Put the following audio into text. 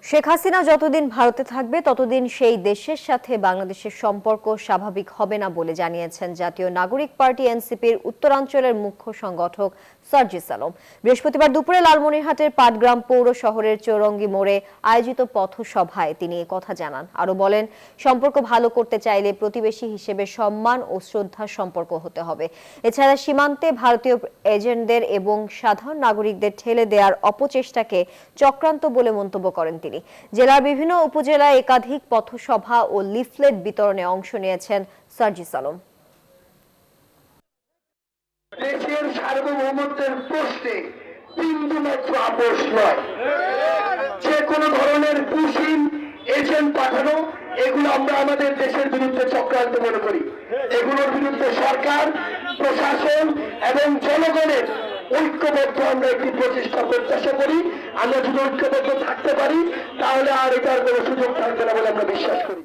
শেখ হাসিনা যতদিন ভারতে থাকবে ততদিন সেই দেশের সাথে বাংলাদেশের সম্পর্ক স্বাভাবিক হবে না বলে জানিয়েছেন জাতীয় নাগরিক পার্টি এনসিপির উত্তরাঞ্চলের মুখ্য সংগঠক সার্জিস আলম। বৃহস্পতিবার দুপুরে লালমনিরহাটের পাটগ্রাম পৌর শহরের চৌরঙ্গি মোড়ে আয়োজিত পথসভায় তিনি এ কথা জানান। আরো বলেন, সম্পর্ক ভালো করতে চাইলে প্রতিবেশী হিসেবে সম্মান ও শ্রদ্ধার সম্পর্ক হতে হবে। এছাড়া সীমান্তে ভারতীয় এজেন্টদের এবং সাধারণ নাগরিকদের ঠেলে দেওয়ার অপচেষ্টাকে চক্রান্ত বলে মন্তব্য করেন তিনি। জেলার বিভিন্ন উপজেলায় একাধিক পথসভা ও লিফলেট বিতরণে অংশ নিয়েছেন সার্জিস আলম। দেশের সার্বভৌমত্বের প্রশ্নে বিন্দুমাত্র আপোষ নয়। যে কোনো ধরনের পুশিং এজেন্ট পাঠানো, এগুলো আমরা আমাদের দেশের বিরুদ্ধে চক্রান্ত মনে করি। এগুলোর বিরুদ্ধে সরকার, প্রশাসন এবং জনগণের ঐক্যবদ্ধ আমরা একটি প্রচেষ্টা প্রত্যাশা করি। আমরা যদি ঐক্যবদ্ধ থাকতে পারি তাহলে আর এটার কোনো সুযোগ থাকবে না বলে আমরা বিশ্বাস করি।